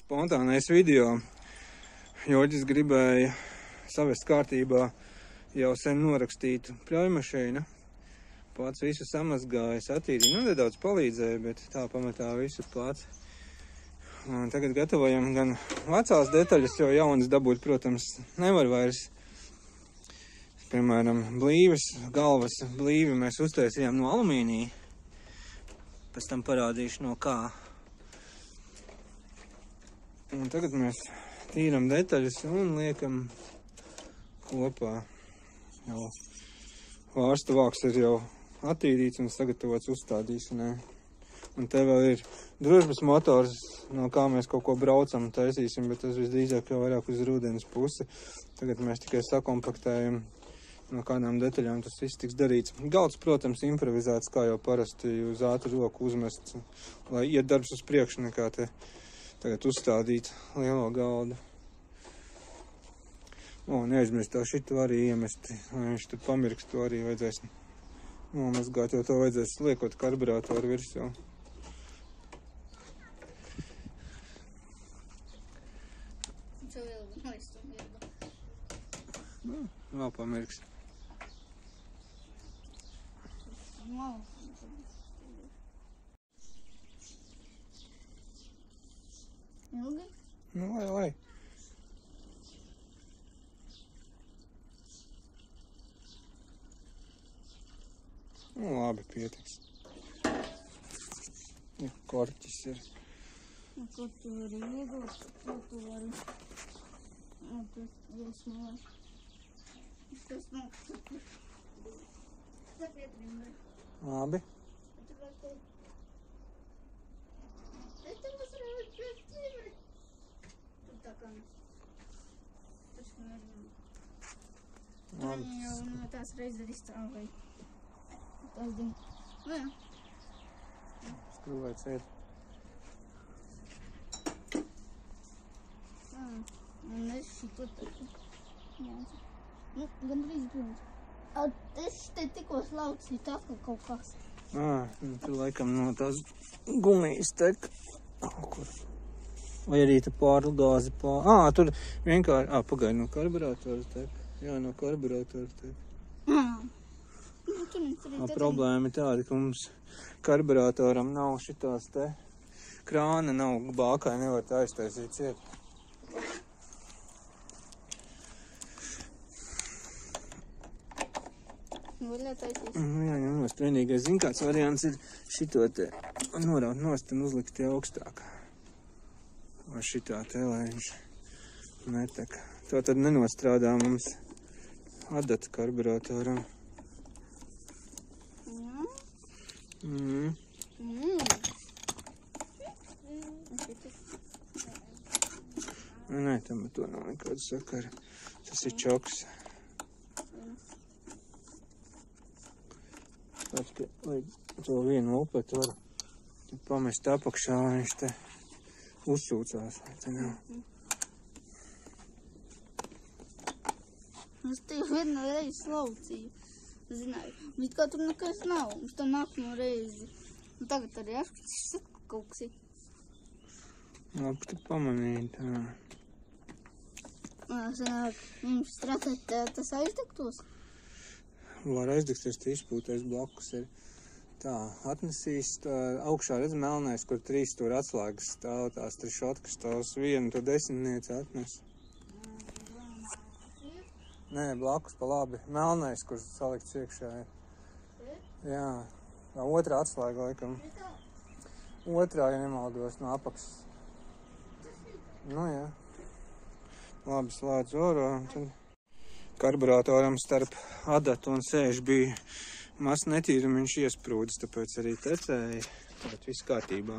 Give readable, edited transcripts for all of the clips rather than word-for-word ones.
spontānais video. Joģis gribēja savest kārtībā jau sen norakstītu pļaujumašīnu. Pats visu samazgāja, satīrīja, nu nedaudz palīdzēja, bet tā pamatā visu pats. Un tagad gatavojam gan vecās detaļas, jo jaunas dabūt, protams, nevar vairs. Piemēram, blīves, galvas blīvi mēs uztaisījām no alumīnija. Pēc tam parādīšu no kā. Un tagad mēs tīram detaļas un liekam kopā. Jau vārsta vāks ir jau attīrīts un sagatavots uzstādīšanai. Un te vēl ir drošības motors, no kā mēs kaut ko braucam taisīsim, bet tas visdrīzāk jau vairāk uz rūdienas pusi. Tagad mēs tikai sakompaktējam, no kādām detaļām tas viss tiks darīts. Galds, protams, improvizēts, kā jau parasti uz ātru roku uzmests, lai iet darbs uz priekšu, nekā te tagad uzstādīt lielo galdu. O, neaizmirst tā šitu arī iemest, lai viņš tur pamirks, to arī vajadzēs nomazgāt, jo to vajadzēs liekot karburātoru virsū. Vēl pamirks. Ilgi? Nu, lai. Nu, labi, pietiks. Ja, korķis ir. Ko tu vari iedot, ko tu vari... Tas iesmēs. Tas nav... Tas ietrimē. Labi. Es tev uzrādu pēc dzīvi. Tur tā kā mēs. Tas nezinu. Man jau no tās reizes izstrāvēja. Tas din. Nu jā. Skrūvēts iet. Un es šito taču. Nu, gandrīz pilns. Es te tikko slaucīju, tā kaut kas. Tur laikam no tās gumijas tek. Vai arī te pārgāzi tur vienkārši, pagaid, no karburātora tek. Jā, no karburātora tek. Problēma ir tāda, ka mums karburātoram nav šitās te krāna, nav bākai, nevar tā aiztaisīt ciet. Jā, nost. Vienīgais, zin, kāds variants ir šito te noraut nost un uzlikt tie augstāk. Vai šitā te, lai viņš netek. To tad nenostrādā mums adata karburātoram. Nē, tam ar to nav nekāda sakara. Tas ir čoks. Tāds, ka, lai to vienu upetu var pamest apakšā, lai viņš te uzsūcās. Te nav. Es tev vienu reizi slaucīju. Zināju, bet kā tur nekas nav. Mums tā nākamo reizi. Un tagad arī šis kaut kas ir. Labi, tu pamanīji tā. Sanāk, jums strādāt tas aizdegtos? Var aizdegties, te izpūtais blakus ir. Tā, atnesīs tā augšā redz melnais, kur 3 tur atslēgas stāv, tās 3 šotkas tās vienu, to 10 atnes. Nē, blakus pa labi. Melnais, kurš salikts iekšā ir. Jā, otrā atslēga laikam. Otrā, ja nemaldos, no apakšas. Nu jā. Labi, slēdz oro. Karburātoram starp adatu un sēžu bija maz netīrumiņš iesprūdis, tāpēc arī tecēja. Tāpēc viss kārtībā.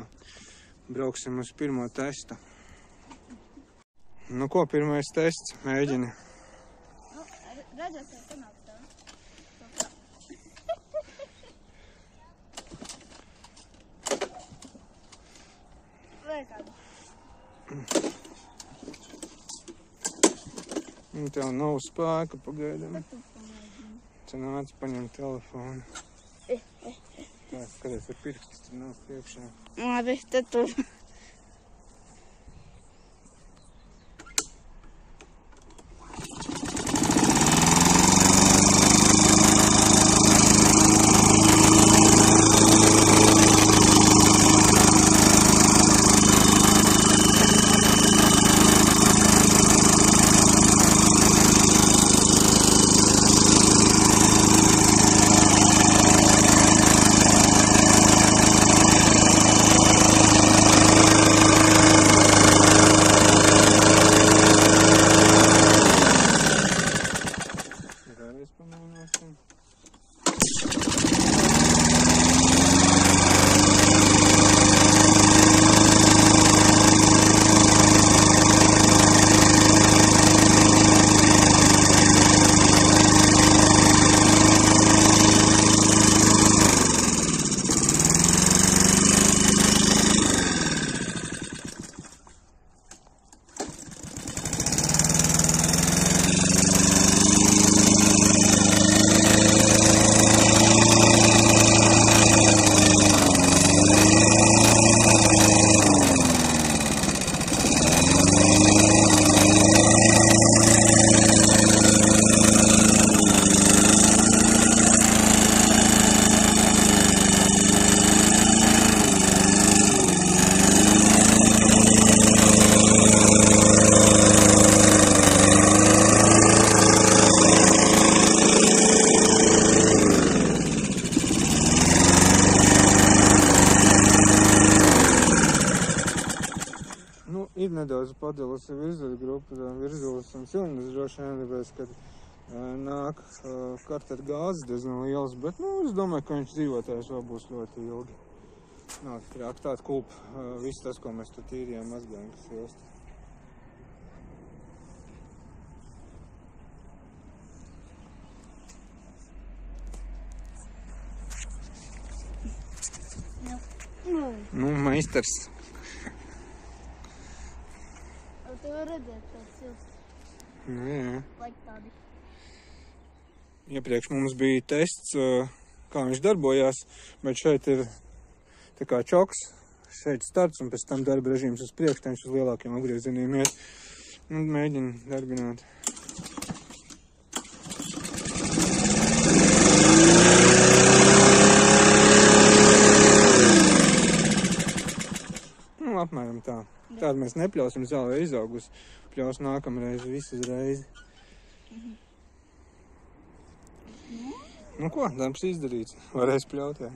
Brauksim uz pirmo testu. Nu ko, pirmais tests? Mēģini. Redzēt, tev panāk tā. Vai kādu? Tev nav spēka, pagaidām. Tu nāc paņem telefonu. Tā, skaties, ar pirkstis tur nav priekšā. Labi, tad tur. ir nedaudz padalusi virzuļu grupu, virzulis un cilindrs droši vien, tāpēc, kad nāk karta ar gāzes diezgan liels, bet, es domāju, ka viņš dzīvotājs vēl būs ļoti ilgi. Nav trāk tāda kulpa, viss tas, ko mēs tur tīrījām, mazgājām, kas ilst. Meistars. Tu var redzēt tāds silts. Jā. Laik tādi. Iepriekš mums bija tests, kā viņš darbojās, bet šeit ir tā kā čoks, šeit starts un pēc tam darba režīms uz priekšu, viņš uz lielākiem apgriezieniem iet. Un mēģina darbināt. Apmēram tā. Tādu mēs nepļausim, zāle ir izaugusi. Pļaus nākamreiz visu uzreiz. Nu ko, darbs izdarīts. Varēs pļaut, jā.